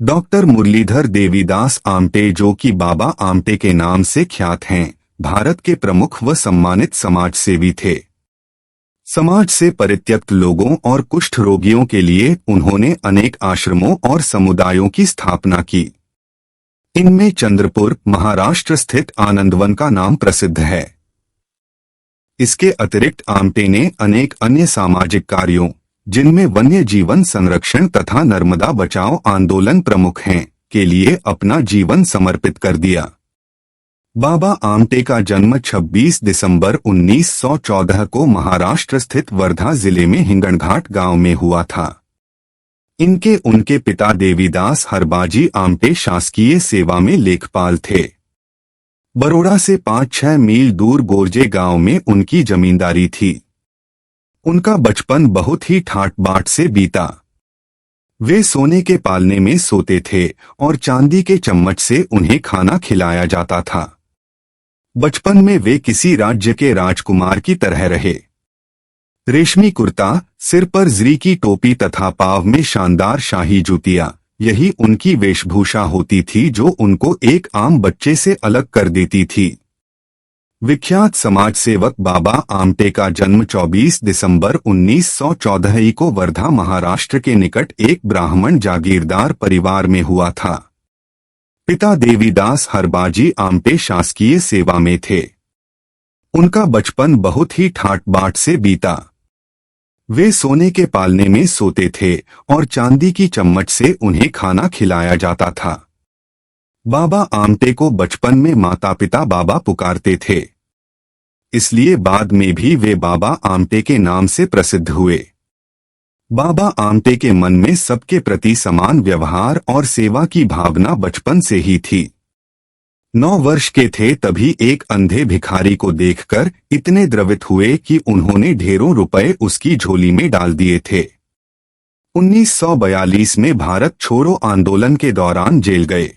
Doctor Muralidhar Devidas Amte, जो कि बाबा आमटे के नाम से ख्यात हैं, भारत के प्रमुख व सम्मानित समाजसेवी थे। समाज से परित्यक्त लोगों और कुष्ठ रोगियों के लिए उन्होंने अनेक आश्रमों और समुदायों की स्थापना की। इनमें चंद्रपुर, महाराष्ट्र स्थित आनंदवन का नाम प्रसिद्ध है। इसके अतिरिक्त आमटे ने अनेक अन्य सामाजिक कार्यों, जिनमें वन्य जीवन संरक्षण तथा नर्मदा बचाओ आंदोलन प्रमुख हैं, के लिए अपना जीवन समर्पित कर दिया। बाबा आमटे का जन्म 26 दिसंबर 1914 को महाराष्ट्र स्थित वर्धा जिले में हिंगणघाट गांव में हुआ था। उनके पिता देवीदास हरबाजी आमटे शासकीय सेवा में लेखपाल थे। बरोड़ा से 5-6 मील दूर गोरजे गांव में उनकी जमींदारी थी। उनका बचपन बहुत ही ठाट बाट से बीता। वे सोने के पालने में सोते थे और चांदी के चम्मच से उन्हें खाना खिलाया जाता था। बचपन में वे किसी राज्य के राजकुमार की तरह रहे। रेशमी कुर्ता, सिर पर जरी की टोपी तथा पांव में शानदार शाही जूतियां, यही उनकी वेशभूषा होती थी जो उनको एक आम बच्चे से अलग कर देती थी। विख्यात समाज सेवक बाबा आमटे का जन्म 24 दिसंबर 1914 को वर्धा, महाराष्ट्र के निकट एक ब्राह्मण जागीरदार परिवार में हुआ था। पिता देवीदास हरबाजी आमटे शासकीय सेवा में थे। उनका बचपन बहुत ही ठाट बाट से बीता। वे सोने के पालने में सोते थे और चांदी की चम्मच से उन्हें खाना खिलाया जाता था। बाबा आमटे को बचपन में माता पिता बाबा पुकारते थे, इसलिए बाद में भी वे बाबा आमटे के नाम से प्रसिद्ध हुए। बाबा आमटे के मन में सबके प्रति समान व्यवहार और सेवा की भावना बचपन से ही थी। 9 वर्ष के थे तभी एक अंधे भिखारी को देखकर इतने द्रवित हुए कि उन्होंने ढेरों रुपए उसकी झोली में डाल दिए थे। 1942 में भारत छोड़ो आंदोलन के दौरान जेल गए।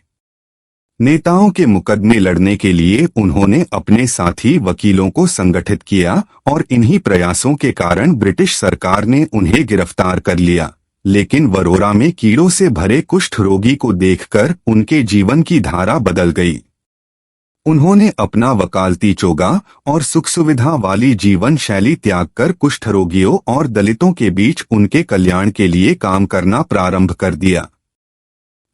नेताओं के मुकदमे लड़ने के लिए उन्होंने अपने साथी वकीलों को संगठित किया और इन्हीं प्रयासों के कारण ब्रिटिश सरकार ने उन्हें गिरफ्तार कर लिया। लेकिन वरोरा में कीड़ों से भरे कुष्ठ रोगी को देखकर उनके जीवन की धारा बदल गई। उन्होंने अपना वकालती चोगा और सुख सुविधा वाली जीवन शैली त्याग कर कुष्ठ रोगियों और दलितों के बीच उनके कल्याण के लिए काम करना प्रारंभ कर दिया।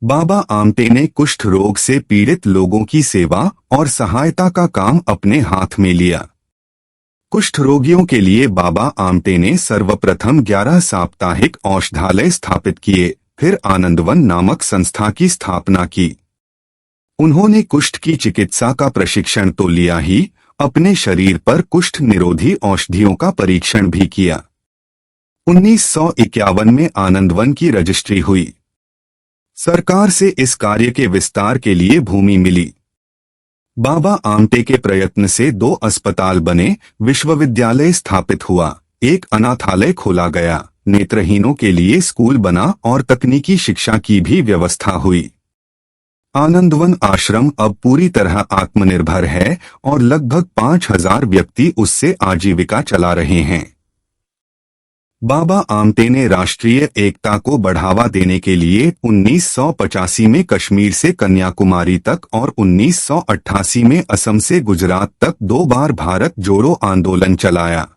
बाबा आमटे ने कुष्ठ रोग से पीड़ित लोगों की सेवा और सहायता का काम अपने हाथ में लिया। कुष्ठ रोगियों के लिए बाबा आमटे ने सर्वप्रथम 11 साप्ताहिक औषधालय स्थापित किए, फिर आनंदवन नामक संस्था की स्थापना की। उन्होंने कुष्ठ की चिकित्सा का प्रशिक्षण तो लिया ही, अपने शरीर पर कुष्ठ निरोधी औषधियों का परीक्षण भी किया। 1951 में आनंदवन की रजिस्ट्री हुई। सरकार से इस कार्य के विस्तार के लिए भूमि मिली। बाबा आमटे के प्रयत्न से 2 अस्पताल बने, विश्वविद्यालय स्थापित हुआ, एक अनाथालय खोला गया, नेत्रहीनों के लिए स्कूल बना और तकनीकी शिक्षा की भी व्यवस्था हुई। आनंदवन आश्रम अब पूरी तरह आत्मनिर्भर है और लगभग 5000 व्यक्ति उससे आजीविका चला रहे हैं। बाबा आमटे ने राष्ट्रीय एकता को बढ़ावा देने के लिए 1985 में कश्मीर से कन्याकुमारी तक और 1988 में असम से गुजरात तक 2 बार भारत जोड़ो आंदोलन चलाया।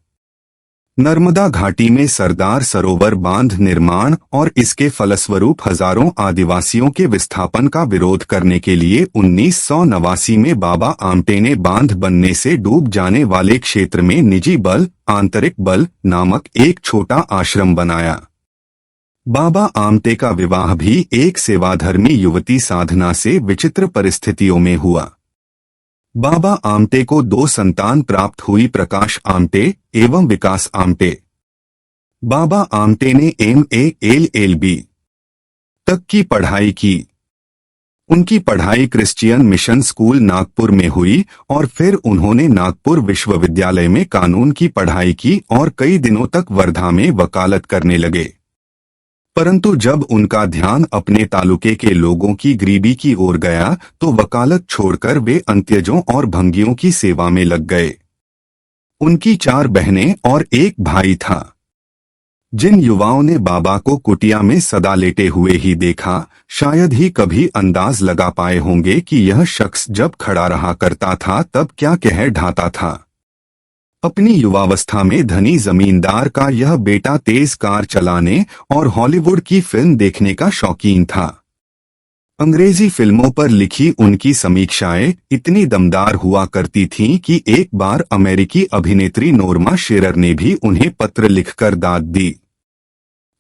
नर्मदा घाटी में सरदार सरोवर बांध निर्माण और इसके फलस्वरूप हजारों आदिवासियों के विस्थापन का विरोध करने के लिए 1989 में बाबा आमटे ने बांध बनने से डूब जाने वाले क्षेत्र में निजी बल, आंतरिक बल नामक एक छोटा आश्रम बनाया। बाबा आमटे का विवाह भी एक सेवाधर्मी युवती साधना से विचित्र परिस्थितियों में हुआ। बाबा आमटे को 2 संतान प्राप्त हुई, प्रकाश आमटे एवं विकास आमटे। बाबा आमटे ने MA LLB तक की पढ़ाई की। उनकी पढ़ाई क्रिश्चियन मिशन स्कूल नागपुर में हुई और फिर उन्होंने नागपुर विश्वविद्यालय में कानून की पढ़ाई की और कई दिनों तक वर्धा में वकालत करने लगे। परंतु जब उनका ध्यान अपने तालुके के लोगों की गरीबी की ओर गया तो वकालत छोड़कर वे अंत्यजों और भंगियों की सेवा में लग गए। उनकी 4 बहनें और एक भाई था। जिन युवाओं ने बाबा को कुटिया में सदा लेटे हुए ही देखा, शायद ही कभी अंदाज लगा पाए होंगे कि यह शख्स जब खड़ा रहा करता था तब क्या कह ढाता था। अपनी युवावस्था में धनी जमींदार का यह बेटा तेज कार चलाने और हॉलीवुड की फिल्म देखने का शौकीन था। अंग्रेजी फिल्मों पर लिखी उनकी समीक्षाएं इतनी दमदार हुआ करती थीं कि एक बार अमेरिकी अभिनेत्री नोर्मा शेरर ने भी उन्हें पत्र लिखकर दाद दी।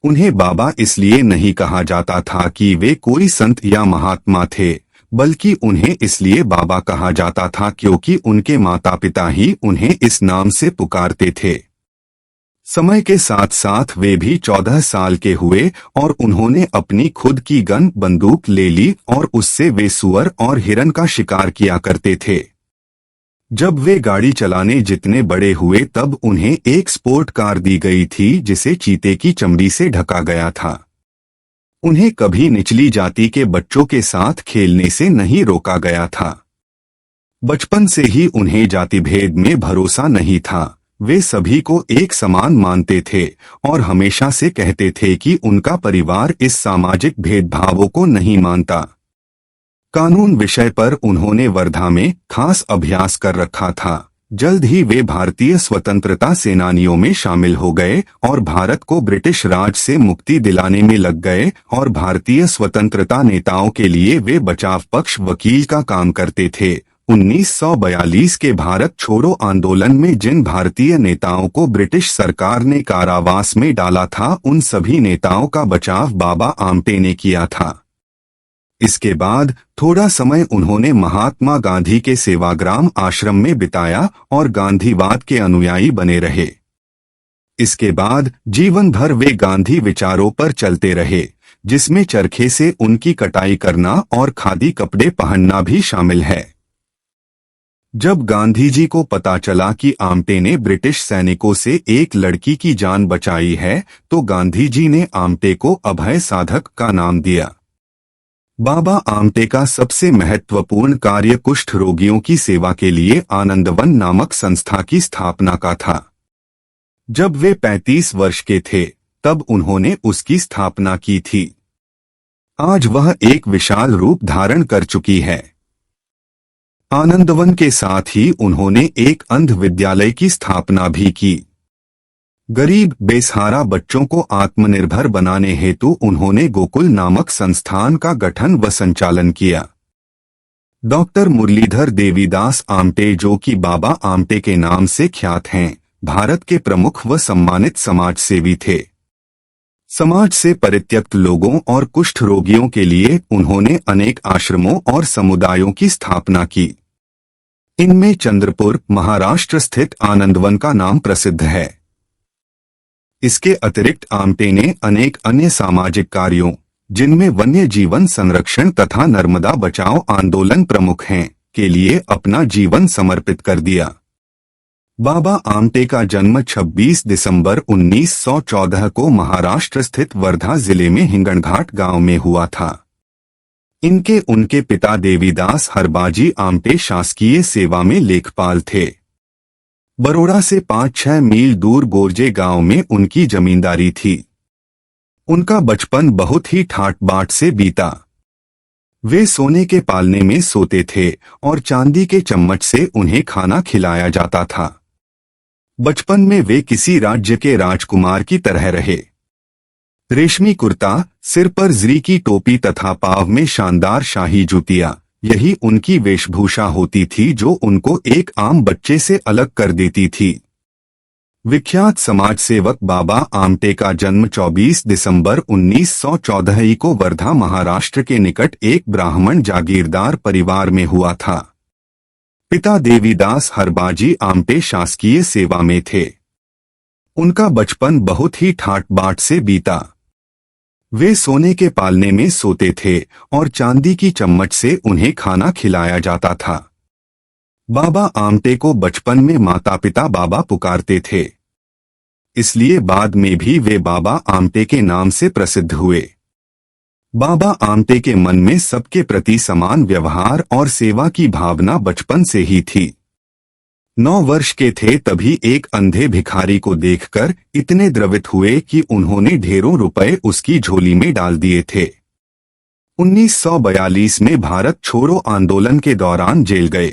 उन्हें बाबा इसलिए नहीं कहा जाता था कि वे कोई संत या महात्मा थे, बल्कि उन्हें इसलिए बाबा कहा जाता था क्योंकि उनके माता पिता ही उन्हें इस नाम से पुकारते थे। समय के साथ साथ वे भी 14 साल के हुए और उन्होंने अपनी खुद की गन बंदूक ले ली और उससे वे सुअर और हिरन का शिकार किया करते थे। जब वे गाड़ी चलाने जितने बड़े हुए तब उन्हें एक स्पोर्ट कार दी गई थी जिसे चीते की चमड़ी से ढका गया था। उन्हें कभी निचली जाति के बच्चों के साथ खेलने से नहीं रोका गया था। बचपन से ही उन्हें जाति भेद में भरोसा नहीं था। वे सभी को एक समान मानते थे और हमेशा से कहते थे कि उनका परिवार इस सामाजिक भेदभावों को नहीं मानता। कानून विषय पर उन्होंने वर्धा में खास अभ्यास कर रखा था। जल्द ही वे भारतीय स्वतंत्रता सेनानियों में शामिल हो गए और भारत को ब्रिटिश राज से मुक्ति दिलाने में लग गए और भारतीय स्वतंत्रता नेताओं के लिए वे बचाव पक्ष वकील का काम करते थे। 1942 के भारत छोड़ो आंदोलन में जिन भारतीय नेताओं को ब्रिटिश सरकार ने कारावास में डाला था, उन सभी नेताओं का बचाव बाबा आमटे ने किया था। इसके बाद थोड़ा समय उन्होंने महात्मा गांधी के सेवाग्राम आश्रम में बिताया और गांधीवाद के अनुयायी बने रहे। इसके बाद जीवन भर वे गांधी विचारों पर चलते रहे, जिसमें चरखे से उनकी कटाई करना और खादी कपड़े पहनना भी शामिल है। जब गांधी जी को पता चला कि आमटे ने ब्रिटिश सैनिकों से एक लड़की की जान बचाई है, तो गांधी जी ने आमटे को अभय साधक का नाम दिया। बाबा आमटे का सबसे महत्वपूर्ण कार्य कुष्ठ रोगियों की सेवा के लिए आनंदवन नामक संस्था की स्थापना का था। जब वे 35 वर्ष के थे तब उन्होंने उसकी स्थापना की थी। आज वह एक विशाल रूप धारण कर चुकी है। आनंदवन के साथ ही उन्होंने एक अंध विद्यालय की स्थापना भी की। गरीब बेसहारा बच्चों को आत्मनिर्भर बनाने हेतु उन्होंने गोकुल नामक संस्थान का गठन व संचालन किया। डॉक्टर मुरलीधर देवीदास आमटे, जो कि बाबा आमटे के नाम से ख्यात हैं, भारत के प्रमुख व सम्मानित समाजसेवी थे। समाज से परित्यक्त लोगों और कुष्ठ रोगियों के लिए उन्होंने अनेक आश्रमों और समुदायों की स्थापना की। इनमें चंद्रपुर, महाराष्ट्र स्थित आनंदवन का नाम प्रसिद्ध है। इसके अतिरिक्त आमटे ने अनेक अन्य सामाजिक कार्यों, जिनमें वन्य जीवन संरक्षण तथा नर्मदा बचाओ आंदोलन प्रमुख हैं, के लिए अपना जीवन समर्पित कर दिया। बाबा आमटे का जन्म 26 दिसंबर 1914 को महाराष्ट्र स्थित वर्धा जिले में हिंगणघाट गांव में हुआ था। उनके पिता देवीदास हरबाजी आमटे शासकीय सेवा में लेखपाल थे। बरोड़ा से 5-6 मील दूर गोरजे गांव में उनकी जमींदारी थी। उनका बचपन बहुत ही ठाट बाट से बीता। वे सोने के पालने में सोते थे और चांदी के चम्मच से उन्हें खाना खिलाया जाता था। बचपन में वे किसी राज्य के राजकुमार की तरह रहे। रेशमी कुर्ता, सिर पर जरी की टोपी तथा पांव में शानदार शाही जूतियां, यही उनकी वेशभूषा होती थी जो उनको एक आम बच्चे से अलग कर देती थी। विख्यात समाज सेवक बाबा आमटे का जन्म 24 दिसंबर 1914 को वर्धा, महाराष्ट्र के निकट एक ब्राह्मण जागीरदार परिवार में हुआ था। पिता देवीदास हरबाजी आमटे शासकीय सेवा में थे। उनका बचपन बहुत ही ठाट बाट से बीता। वे सोने के पालने में सोते थे और चांदी की चम्मच से उन्हें खाना खिलाया जाता था। बाबा आमटे को बचपन में माता पिता बाबा पुकारते थे, इसलिए बाद में भी वे बाबा आमटे के नाम से प्रसिद्ध हुए। बाबा आमटे के मन में सबके प्रति समान व्यवहार और सेवा की भावना बचपन से ही थी। 9 वर्ष के थे तभी एक अंधे भिखारी को देखकर इतने द्रवित हुए कि उन्होंने ढेरों रुपए उसकी झोली में डाल दिए थे। 1942 में भारत छोड़ो आंदोलन के दौरान जेल गए।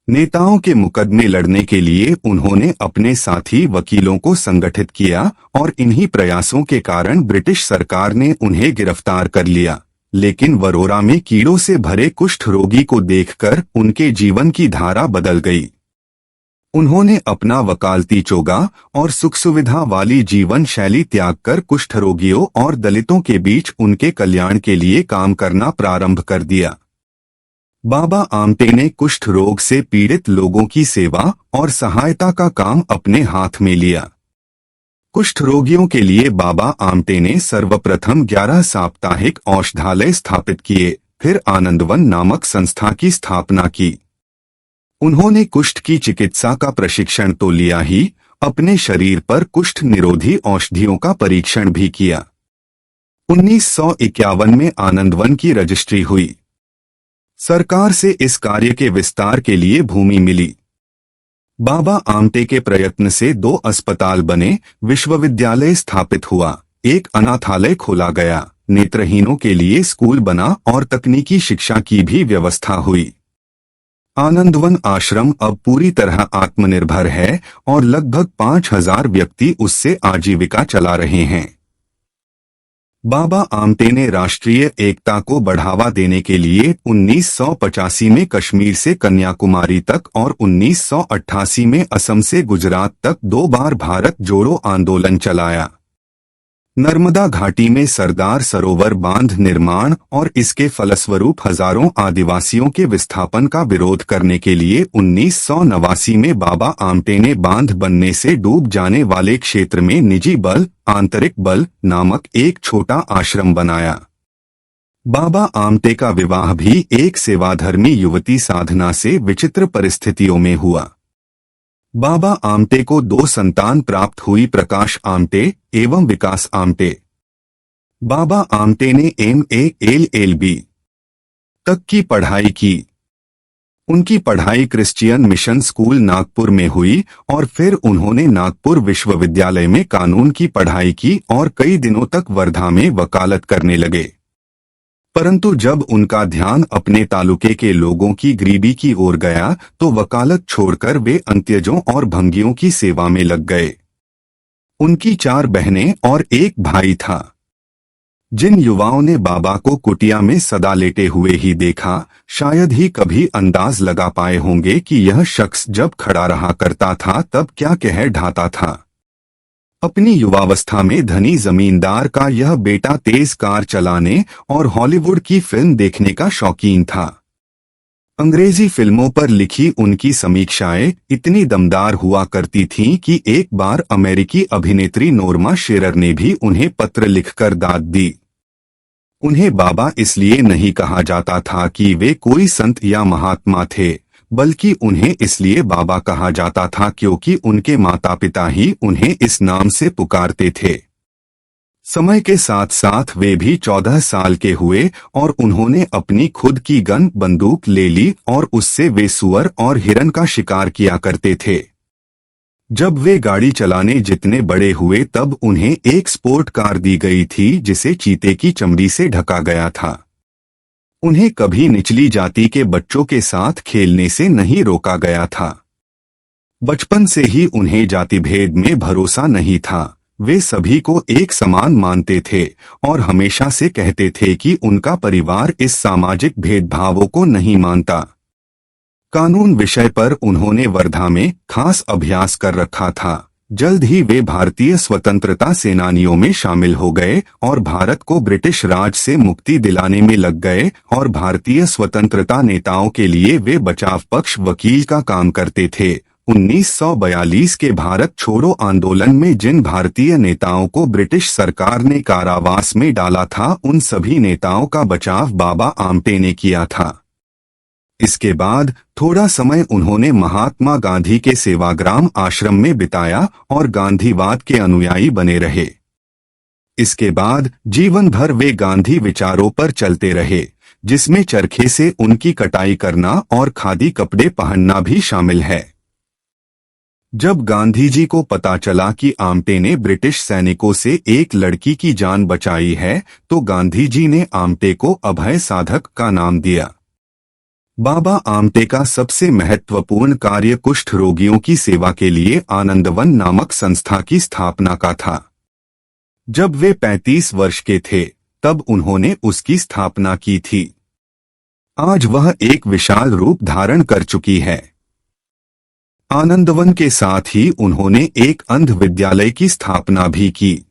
नेताओं के मुकदमे लड़ने के लिए उन्होंने अपने साथी वकीलों को संगठित किया और इन्हीं प्रयासों के कारण ब्रिटिश सरकार ने उन्हें गिरफ्तार कर लिया। लेकिन वरोरा में कीड़ों से भरे कुष्ठ रोगी को देखकर उनके जीवन की धारा बदल गई। उन्होंने अपना वकालती चोगा और सुख सुविधा वाली जीवन शैली त्याग कर कुष्ठ रोगियों और दलितों के बीच उनके कल्याण के लिए काम करना प्रारंभ कर दिया। बाबा आमटे ने कुष्ठ रोग से पीड़ित लोगों की सेवा और सहायता का काम अपने हाथ में लिया। कुष्ठ रोगियों के लिए बाबा आमटे ने सर्वप्रथम 11 साप्ताहिक औषधालय स्थापित किए, फिर आनंदवन नामक संस्था की स्थापना की। उन्होंने कुष्ठ की चिकित्सा का प्रशिक्षण तो लिया ही, अपने शरीर पर कुष्ठ निरोधी औषधियों का परीक्षण भी किया। 1951 में आनंदवन की रजिस्ट्री हुई। सरकार से इस कार्य के विस्तार के लिए भूमि मिली। बाबा आमटे के प्रयत्न से 2 अस्पताल बने, विश्वविद्यालय स्थापित हुआ, एक अनाथालय खोला गया, नेत्रहीनों के लिए स्कूल बना और तकनीकी शिक्षा की भी व्यवस्था हुई। आनंदवन आश्रम अब पूरी तरह आत्मनिर्भर है और लगभग 5000 व्यक्ति उससे आजीविका चला रहे हैं। बाबा आमटे ने राष्ट्रीय एकता को बढ़ावा देने के लिए 1985 में कश्मीर से कन्याकुमारी तक और 1988 में असम से गुजरात तक 2 बार भारत जोड़ो आंदोलन चलाया। नर्मदा घाटी में सरदार सरोवर बांध निर्माण और इसके फलस्वरूप हजारों आदिवासियों के विस्थापन का विरोध करने के लिए 1989 में बाबा आमटे ने बांध बनने से डूब जाने वाले क्षेत्र में निजी बल, आंतरिक बल नामक एक छोटा आश्रम बनाया। बाबा आमटे का विवाह भी एक सेवाधर्मी युवती साधना से विचित्र परिस्थितियों में हुआ। बाबा आमटे को 2 संतान प्राप्त हुई, प्रकाश आमटे एवं विकास आमटे। बाबा आमटे ने MA LLB तक की पढ़ाई की। उनकी पढ़ाई क्रिश्चियन मिशन स्कूल नागपुर में हुई और फिर उन्होंने नागपुर विश्वविद्यालय में कानून की पढ़ाई की और कई दिनों तक वर्धा में वकालत करने लगे। परंतु जब उनका ध्यान अपने तालुके के लोगों की गरीबी की ओर गया तो वकालत छोड़कर वे अंत्यजों और भंगियों की सेवा में लग गए। उनकी 4 बहनें और एक भाई था। जिन युवाओं ने बाबा को कुटिया में सदा लेटे हुए ही देखा, शायद ही कभी अंदाज लगा पाए होंगे कि यह शख्स जब खड़ा रहा करता था तब क्या कह ढाता था। अपनी युवावस्था में धनी जमींदार का यह बेटा तेज कार चलाने और हॉलीवुड की फिल्म देखने का शौकीन था। अंग्रेजी फिल्मों पर लिखी उनकी समीक्षाएं इतनी दमदार हुआ करती थीं कि एक बार अमेरिकी अभिनेत्री नोर्मा शेरर ने भी उन्हें पत्र लिखकर दाद दी। उन्हें बाबा इसलिए नहीं कहा जाता था कि वे कोई संत या महात्मा थे, बल्कि उन्हें इसलिए बाबा कहा जाता था क्योंकि उनके माता पिता ही उन्हें इस नाम से पुकारते थे। समय के साथ साथ वे भी 14 साल के हुए और उन्होंने अपनी खुद की गन बंदूक ले ली और उससे वे सुअर और हिरन का शिकार किया करते थे। जब वे गाड़ी चलाने जितने बड़े हुए तब उन्हें एक स्पोर्ट कार दी गई थी जिसे चीते की चमड़ी से ढका गया था। उन्हें कभी निचली जाति के बच्चों के साथ खेलने से नहीं रोका गया था। बचपन से ही उन्हें जाति भेद में भरोसा नहीं था। वे सभी को एक समान मानते थे और हमेशा से कहते थे कि उनका परिवार इस सामाजिक भेदभावों को नहीं मानता। कानून विषय पर उन्होंने वर्धा में खास अभ्यास कर रखा था। जल्द ही वे भारतीय स्वतंत्रता सेनानियों में शामिल हो गए और भारत को ब्रिटिश राज से मुक्ति दिलाने में लग गए और भारतीय स्वतंत्रता नेताओं के लिए वे बचाव पक्ष वकील का काम करते थे। 1942 के भारत छोड़ो आंदोलन में जिन भारतीय नेताओं को ब्रिटिश सरकार ने कारावास में डाला था, उन सभी नेताओं का बचाव बाबा आमटे ने किया था। इसके बाद थोड़ा समय उन्होंने महात्मा गांधी के सेवाग्राम आश्रम में बिताया और गांधीवाद के अनुयायी बने रहे। इसके बाद जीवन भर वे गांधी विचारों पर चलते रहे, जिसमें चरखे से उनकी कटाई करना और खादी कपड़े पहनना भी शामिल है। जब गांधी जी को पता चला कि आमटे ने ब्रिटिश सैनिकों से एक लड़की की जान बचाई है, तो गांधी जी ने आमटे को अभय साधक का नाम दिया। बाबा आमटे का सबसे महत्वपूर्ण कार्य कुष्ठ रोगियों की सेवा के लिए आनंदवन नामक संस्था की स्थापना का था। जब वे 35 वर्ष के थे, तब उन्होंने उसकी स्थापना की थी। आज वह एक विशाल रूप धारण कर चुकी है। आनंदवन के साथ ही उन्होंने एक अंध विद्यालय की स्थापना भी की।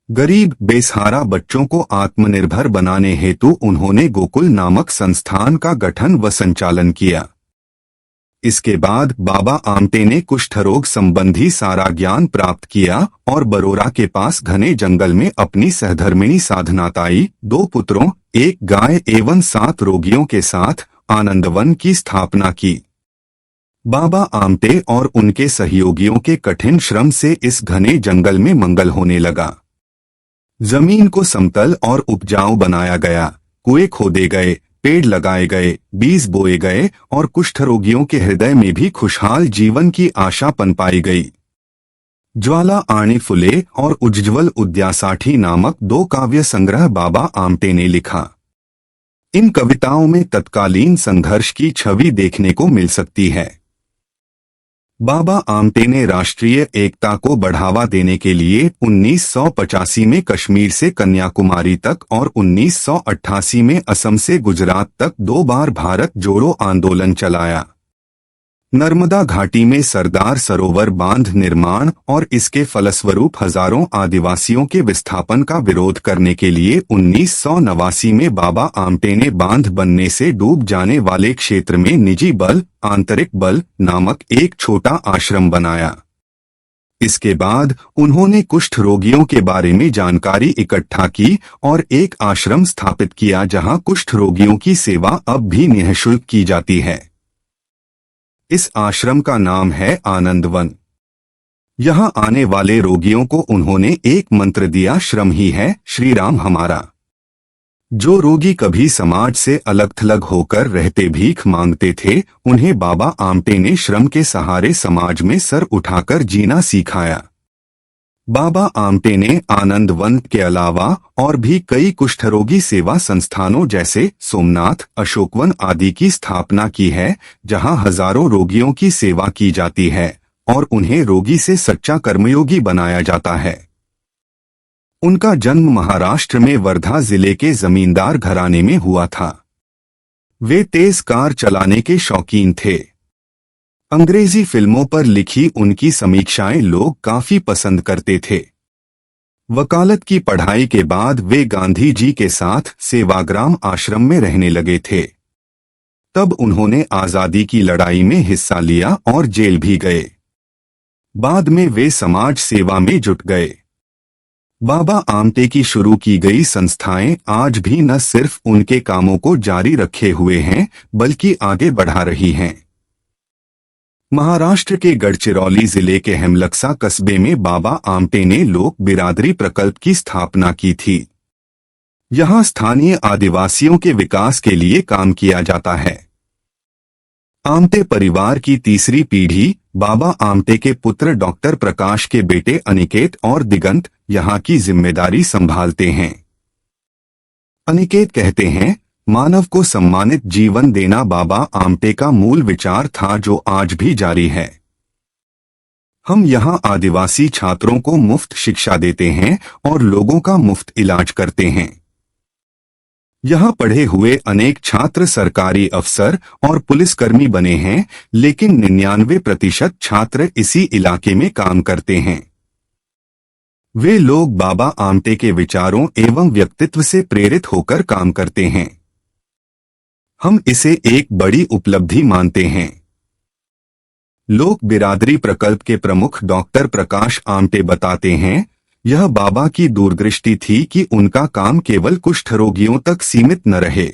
गरीब बेसहारा बच्चों को आत्मनिर्भर बनाने हेतु उन्होंने गोकुल नामक संस्थान का गठन व संचालन किया। इसके बाद बाबा आमटे ने कुष्ठ रोग संबंधी सारा ज्ञान प्राप्त किया और बरोरा के पास घने जंगल में अपनी सहधर्मिणी साधनाताई, 2 पुत्रों, 1 गाय एवं 7 रोगियों के साथ आनंदवन की स्थापना की। बाबा आमटे और उनके सहयोगियों के कठिन श्रम से इस घने जंगल में मंगल होने लगा। जमीन को समतल और उपजाऊ बनाया गया, कुएं खोदे गए, पेड़ लगाए गए, बीज बोए गए और कुष्ठ रोगियों के हृदय में भी खुशहाल जीवन की आशा पनपाई गई। ज्वाला आणी फुले और उज्ज्वल उद्यासाठी नामक 2 काव्य संग्रह बाबा आमटे ने लिखा। इन कविताओं में तत्कालीन संघर्ष की छवि देखने को मिल सकती है। बाबा आमटे ने राष्ट्रीय एकता को बढ़ावा देने के लिए 1985 में कश्मीर से कन्याकुमारी तक और 1988 में असम से गुजरात तक 2 बार भारत जोड़ो आंदोलन चलाया। नर्मदा घाटी में सरदार सरोवर बांध निर्माण और इसके फलस्वरूप हजारों आदिवासियों के विस्थापन का विरोध करने के लिए 1989 में बाबा आमटे ने बांध बनने से डूब जाने वाले क्षेत्र में निजी बल, आंतरिक बल नामक एक छोटा आश्रम बनाया। इसके बाद उन्होंने कुष्ठ रोगियों के बारे में जानकारी इकट्ठा की और एक आश्रम स्थापित किया जहां कुष्ठ रोगियों की सेवा अब भी निःशुल्क की जाती है। इस आश्रम का नाम है आनंदवन। यहां आने वाले रोगियों को उन्होंने एक मंत्र दिया, श्रम ही है श्री राम हमारा। जो रोगी कभी समाज से अलग थलग होकर रहते भीख मांगते थे, उन्हें बाबा आमटे ने श्रम के सहारे समाज में सर उठाकर जीना सिखाया। बाबा आमटे ने आनंदवन के अलावा और भी कई कुष्ठरोगी सेवा संस्थानों जैसे सोमनाथ, अशोकवन आदि की स्थापना की है, जहां हजारों रोगियों की सेवा की जाती है और उन्हें रोगी से सच्चा कर्मयोगी बनाया जाता है। उनका जन्म महाराष्ट्र में वर्धा जिले के जमींदार घराने में हुआ था। वे तेज कार चलाने के शौकीन थे। अंग्रेजी फिल्मों पर लिखी उनकी समीक्षाएं लोग काफी पसंद करते थे। वकालत की पढ़ाई के बाद वे गांधी जी के साथ सेवाग्राम आश्रम में रहने लगे थे। तब उन्होंने आजादी की लड़ाई में हिस्सा लिया और जेल भी गए। बाद में वे समाज सेवा में जुट गए। बाबा आमटे की शुरू की गई संस्थाएं आज भी न सिर्फ उनके कामों को जारी रखे हुए हैं, बल्कि आगे बढ़ा रही हैं। महाराष्ट्र के गढ़चिरौली जिले के हेमलकसा कस्बे में बाबा आमटे ने लोक बिरादरी प्रकल्प की स्थापना की थी। यहां स्थानीय आदिवासियों के विकास के लिए काम किया जाता है। आमटे परिवार की तीसरी पीढ़ी बाबा आमटे के पुत्र डॉक्टर प्रकाश के बेटे अनिकेत और दिगंत यहां की जिम्मेदारी संभालते हैं। अनिकेत कहते हैं, मानव को सम्मानित जीवन देना बाबा आमटे का मूल विचार था, जो आज भी जारी है। हम यहाँ आदिवासी छात्रों को मुफ्त शिक्षा देते हैं और लोगों का मुफ्त इलाज करते हैं। यहाँ पढ़े हुए अनेक छात्र सरकारी अफसर और पुलिसकर्मी बने हैं, लेकिन 99% छात्र इसी इलाके में काम करते हैं। वे लोग बाबा आमटे के विचारों एवं व्यक्तित्व से प्रेरित होकर काम करते हैं। हम इसे एक बड़ी उपलब्धि मानते हैं। लोक बिरादरी प्रकल्प के प्रमुख डॉक्टर प्रकाश आमटे बताते हैं, यह बाबा की दूरदृष्टि थी कि उनका काम केवल कुष्ठ रोगियों तक सीमित न रहे।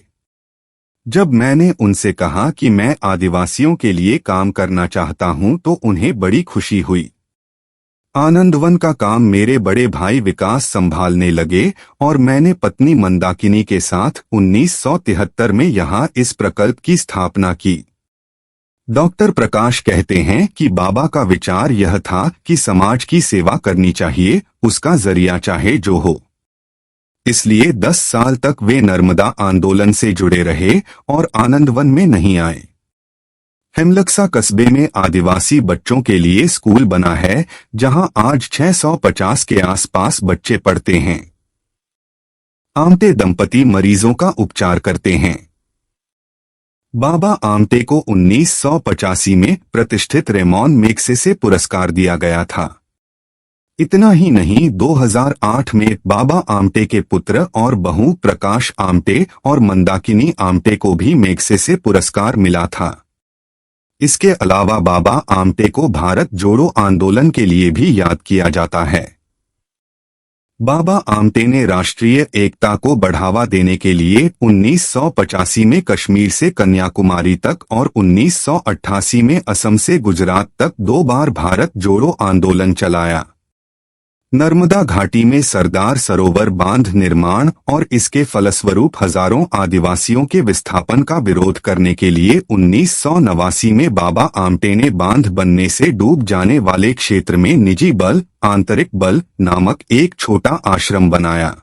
जब मैंने उनसे कहा कि मैं आदिवासियों के लिए काम करना चाहता हूं, तो उन्हें बड़ी खुशी हुई। आनंदवन का काम मेरे बड़े भाई विकास संभालने लगे और मैंने पत्नी मंदाकिनी के साथ 1973 में यहाँ इस प्रकल्प की स्थापना की। डॉक्टर प्रकाश कहते हैं कि बाबा का विचार यह था कि समाज की सेवा करनी चाहिए, उसका जरिया चाहे जो हो। इसलिए 10 साल तक वे नर्मदा आंदोलन से जुड़े रहे और आनंदवन में नहीं आए। हेमलकसा कस्बे में आदिवासी बच्चों के लिए स्कूल बना है, जहां आज 650 के आसपास बच्चे पढ़ते हैं। आमटे दंपति मरीजों का उपचार करते हैं। बाबा आमटे को 1985 में प्रतिष्ठित रेमॉन मैग्सेसे पुरस्कार दिया गया था। इतना ही नहीं, 2008 में बाबा आमटे के पुत्र और बहू प्रकाश आमटे और मंदाकिनी आमटे को भी मैग्सेसे पुरस्कार मिला था। इसके अलावा बाबा आमटे को भारत जोड़ो आंदोलन के लिए भी याद किया जाता है। बाबा आमटे ने राष्ट्रीय एकता को बढ़ावा देने के लिए 1985 में कश्मीर से कन्याकुमारी तक और 1988 में असम से गुजरात तक 2 बार भारत जोड़ो आंदोलन चलाया। नर्मदा घाटी में सरदार सरोवर बांध निर्माण और इसके फलस्वरूप हजारों आदिवासियों के विस्थापन का विरोध करने के लिए 1989 में बाबा आमटे ने बांध बनने से डूब जाने वाले क्षेत्र में निजी बल, आंतरिक बल नामक एक छोटा आश्रम बनाया।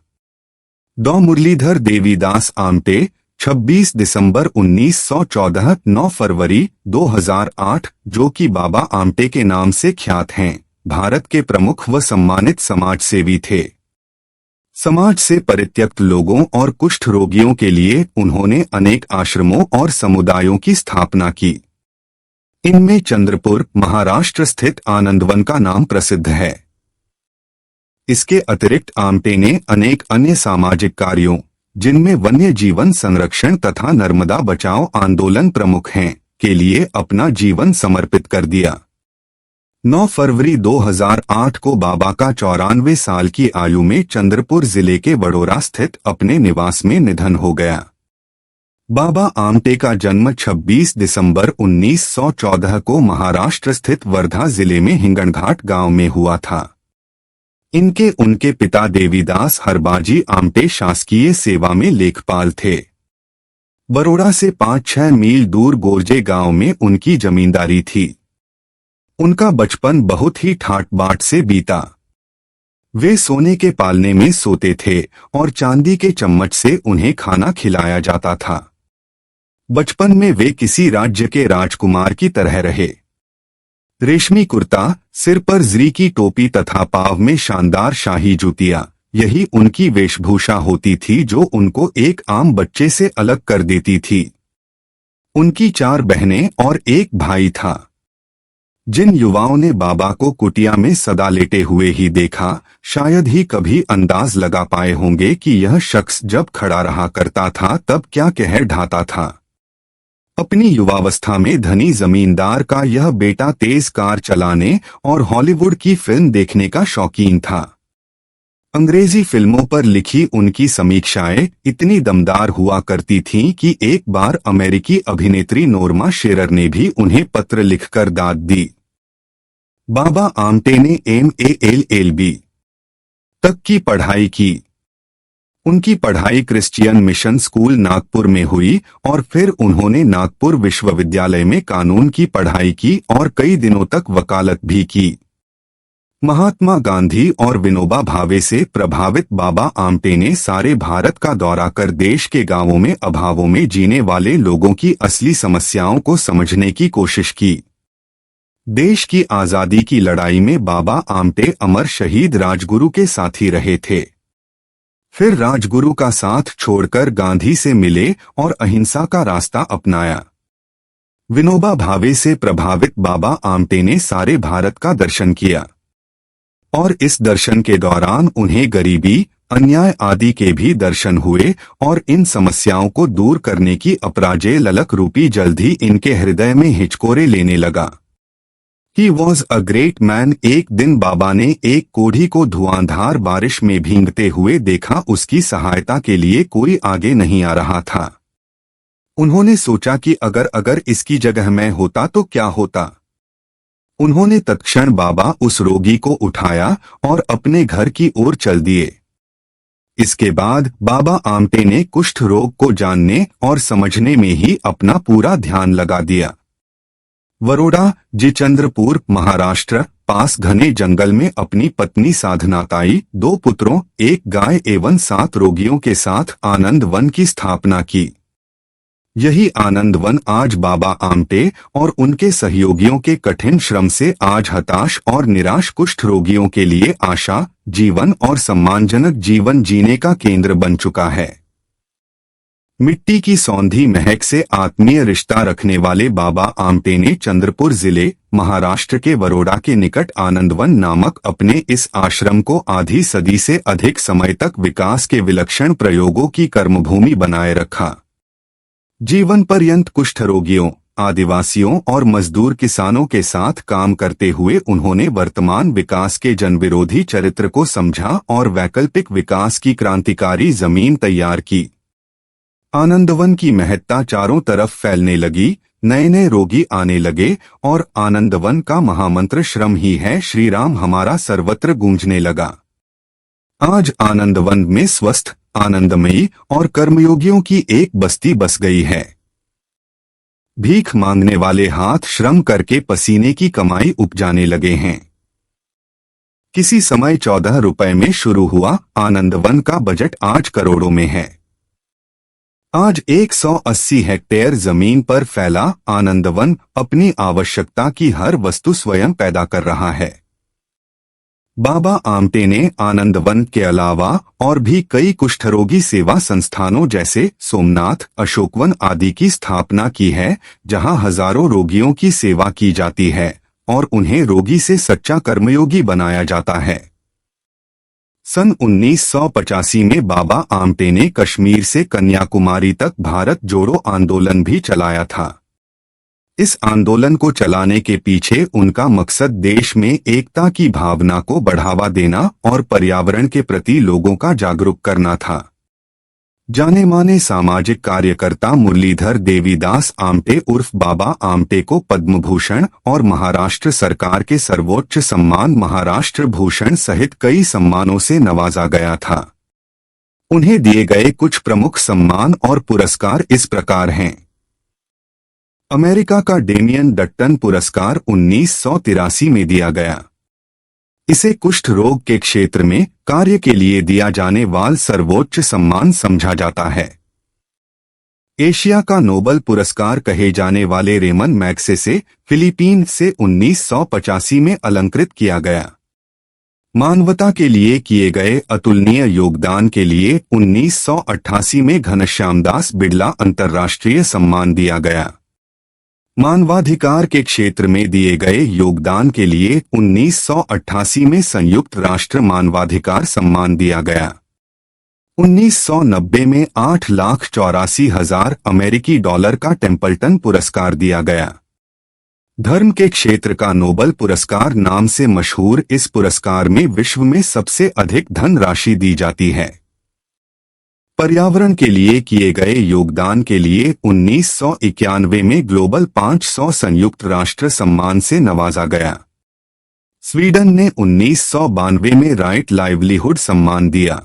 डॉ मुरलीधर देवीदास आमटे 26 दिसंबर 1914 9 फरवरी 2008, जो कि बाबा आमटे के नाम से ख्यात हैं, भारत के प्रमुख व सम्मानित समाजसेवी थे। समाज से परित्यक्त लोगों और कुष्ठ रोगियों के लिए उन्होंने अनेक आश्रमों और समुदायों की स्थापना की। इनमें चंद्रपुर, महाराष्ट्र स्थित आनंदवन का नाम प्रसिद्ध है। इसके अतिरिक्त आमटे ने अनेक अन्य सामाजिक कार्यों, जिनमें वन्य जीवन संरक्षण तथा नर्मदा बचाओ आंदोलन प्रमुख हैं, के लिए अपना जीवन समर्पित कर दिया। 9 फरवरी 2008 को बाबा का 94 साल की आयु में चंद्रपुर जिले के वडोरा स्थित अपने निवास में निधन हो गया। बाबा आमटे का जन्म 26 दिसंबर 1914 को महाराष्ट्र स्थित वर्धा जिले में हिंगणघाट गांव में हुआ था। उनके पिता देवीदास हरबाजी आमटे शासकीय सेवा में लेखपाल थे। बरोड़ा से 5-6 मील दूर गोरजे गांव में उनकी जमींदारी थी। उनका बचपन बहुत ही ठाट बाट से बीता। वे सोने के पालने में सोते थे और चांदी के चम्मच से उन्हें खाना खिलाया जाता था। बचपन में वे किसी राज्य के राजकुमार की तरह रहे। रेशमी कुर्ता, सिर पर जरी की टोपी तथा पांव में शानदार शाही जूतियां, यही उनकी वेशभूषा होती थी जो उनको एक आम बच्चे से अलग कर देती थी। उनकी 4 बहनें और एक भाई था। जिन युवाओं ने बाबा को कुटिया में सदा लेटे हुए ही देखा, शायद ही कभी अंदाज लगा पाए होंगे कि यह शख्स जब खड़ा रहा करता था तब क्या कहर ढाता था। अपनी युवावस्था में धनी जमींदार का यह बेटा तेज कार चलाने और हॉलीवुड की फिल्म देखने का शौकीन था। अंग्रेजी फिल्मों पर लिखी उनकी समीक्षाएं इतनी दमदार हुआ करती थीं कि एक बार अमेरिकी अभिनेत्री नोर्मा शेरर ने भी उन्हें पत्र लिखकर दाद दी। बाबा आमटे ने MA LLB तक की पढ़ाई की। उनकी पढ़ाई क्रिश्चियन मिशन स्कूल नागपुर में हुई और फिर उन्होंने नागपुर विश्वविद्यालय में कानून की पढ़ाई की और कई दिनों तक वकालत भी की। महात्मा गांधी और विनोबा भावे से प्रभावित बाबा आमटे ने सारे भारत का दौरा कर देश के गांवों में अभावों में जीने वाले लोगों की असली समस्याओं को समझने की कोशिश की। देश की आजादी की लड़ाई में बाबा आमटे अमर शहीद राजगुरु के साथी रहे थे। फिर राजगुरु का साथ छोड़कर गांधी से मिले और अहिंसा का रास्ता अपनाया। विनोबा भावे से प्रभावित बाबा आमटे ने सारे भारत का दर्शन किया और इस दर्शन के दौरान उन्हें गरीबी, अन्याय आदि के भी दर्शन हुए और इन समस्याओं को दूर करने की अपराजेय ललक रूपी जल्द ही इनके हृदय में हिचकोरे लेने लगा। He was a great man। एक दिन बाबा ने एक कोढ़ी को धुआंधार बारिश में भीगते हुए देखा। उसकी सहायता के लिए कोई आगे नहीं आ रहा था। उन्होंने सोचा कि अगर इसकी जगह मैं होता तो क्या होता। उन्होंने तत्क्षण बाबा उस रोगी को उठाया और अपने घर की ओर चल दिए। इसके बाद बाबा आमटे ने कुष्ठ रोग को जानने और समझने में ही अपना पूरा ध्यान लगा दिया। वरोडा, जिचंद्रपुर, महाराष्ट्र पास घने जंगल में अपनी पत्नी साधनाताई, 2 पुत्रों, 1 गाय एवं 7 रोगियों के साथ आनंद वन की स्थापना की। यही आनंद वन आज बाबा आमटे और उनके सहयोगियों के कठिन श्रम से आज हताश और निराश कुष्ठ रोगियों के लिए आशा, जीवन और सम्मानजनक जीवन जीने का केंद्र बन चुका है। मिट्टी की सौंधी महक से आत्मीय रिश्ता रखने वाले बाबा आमटे ने चंद्रपुर जिले, महाराष्ट्र के वरोडा के निकट आनंदवन नामक अपने इस आश्रम को आधी सदी से अधिक समय तक विकास के विलक्षण प्रयोगों की कर्मभूमि बनाए रखा। जीवन पर्यंत कुष्ठ रोगियों, आदिवासियों और मजदूर किसानों के साथ काम करते हुए उन्होंने वर्तमान विकास के जनविरोधी चरित्र को समझा और वैकल्पिक विकास की क्रांतिकारी जमीन तैयार की। आनंदवन की महत्ता चारों तरफ फैलने लगी, नए नए रोगी आने लगे और आनंदवन का महामंत्र श्रम ही है श्री राम हमारा सर्वत्र गूंजने लगा। आज आनंदवन में स्वस्थ, आनंदमयी और कर्मयोगियों की एक बस्ती बस गई है। भीख मांगने वाले हाथ श्रम करके पसीने की कमाई उपजाने लगे हैं। किसी समय 14 रुपए में शुरू हुआ आनंदवन का बजट आज करोड़ों में है। आज 180 हेक्टेयर जमीन पर फैला आनंदवन अपनी आवश्यकता की हर वस्तु स्वयं पैदा कर रहा है। बाबा आमटे ने आनंदवन के अलावा और भी कई कुष्ठरोगी सेवा संस्थानों जैसे सोमनाथ, अशोकवन आदि की स्थापना की है, जहां हजारों रोगियों की सेवा की जाती है और उन्हें रोगी से सच्चा कर्मयोगी बनाया जाता है। सन 1985 में बाबा आमटे ने कश्मीर से कन्याकुमारी तक भारत जोड़ो आंदोलन भी चलाया था। इस आंदोलन को चलाने के पीछे उनका मकसद देश में एकता की भावना को बढ़ावा देना और पर्यावरण के प्रति लोगों का जागरूक करना था। जाने माने सामाजिक कार्यकर्ता मुरलीधर देवीदास आमटे उर्फ बाबा आमटे को पद्म भूषण और महाराष्ट्र सरकार के सर्वोच्च सम्मान महाराष्ट्र भूषण सहित कई सम्मानों से नवाजा गया था। उन्हें दिए गए कुछ प्रमुख सम्मान और पुरस्कार इस प्रकार हैं। अमेरिका का डेमियन डट्टन पुरस्कार 1983 में दिया गया। इसे कुष्ठ रोग के क्षेत्र में कार्य के लिए दिया जाने वाला सर्वोच्च सम्मान समझा जाता है। एशिया का नोबेल पुरस्कार कहे जाने वाले रेमन मैग्सेसे फिलीपीन से 1985 में अलंकृत किया गया। मानवता के लिए किए गए अतुलनीय योगदान के लिए 1988 में घनश्यामदास बिड़ला अंतर्राष्ट्रीय सम्मान दिया गया। मानवाधिकार के क्षेत्र में दिए गए योगदान के लिए 1988 में संयुक्त राष्ट्र मानवाधिकार सम्मान दिया गया। 1990 में 8,84,000 अमेरिकी डॉलर का टेम्पल्टन पुरस्कार दिया गया। धर्म के क्षेत्र का नोबेल पुरस्कार नाम से मशहूर इस पुरस्कार में विश्व में सबसे अधिक धनराशि दी जाती है। पर्यावरण के लिए किए गए योगदान के लिए 1991 में ग्लोबल 500 संयुक्त राष्ट्र सम्मान से नवाजा गया। स्वीडन ने 1992 में राइट लाइवलीहुड सम्मान दिया।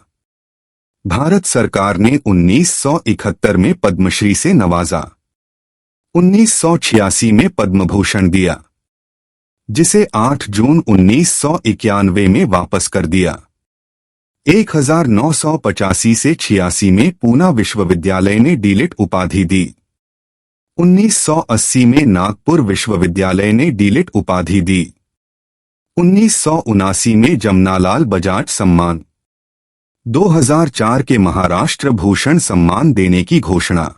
भारत सरकार ने 1971 में पद्मश्री से नवाजा। 1986 में पद्म भूषण दिया, जिसे 8 जून 1991 में वापस कर दिया। 1985 से 86 में पूना विश्वविद्यालय ने डीलिट उपाधि दी। 1980 में नागपुर विश्वविद्यालय ने डीलिट उपाधि दी। 1979 में जमनालाल बजाज सम्मान, 2004 के महाराष्ट्र भूषण सम्मान देने की घोषणा।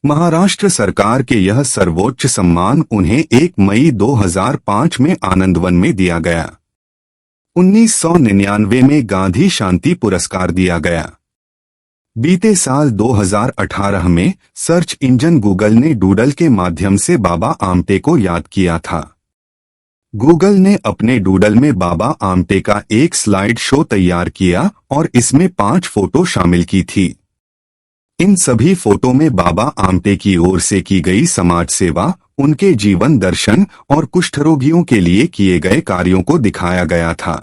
महाराष्ट्र सरकार के यह सर्वोच्च सम्मान उन्हें 1 मई 2005 में आनंदवन में दिया गया। 1999 में गांधी शांति पुरस्कार दिया गया। बीते साल 2018 में सर्च इंजन गूगल ने डूडल के माध्यम से बाबा आमटे को याद किया था। गूगल ने अपने डूडल में बाबा आमटे का एक स्लाइड शो तैयार किया और इसमें 5 फोटो शामिल की थी। इन सभी फोटो में बाबा आमटे की ओर से की गई समाज सेवा, उनके जीवन दर्शन और कुष्ठ रोगियों के लिए किए गए कार्यों को दिखाया गया था।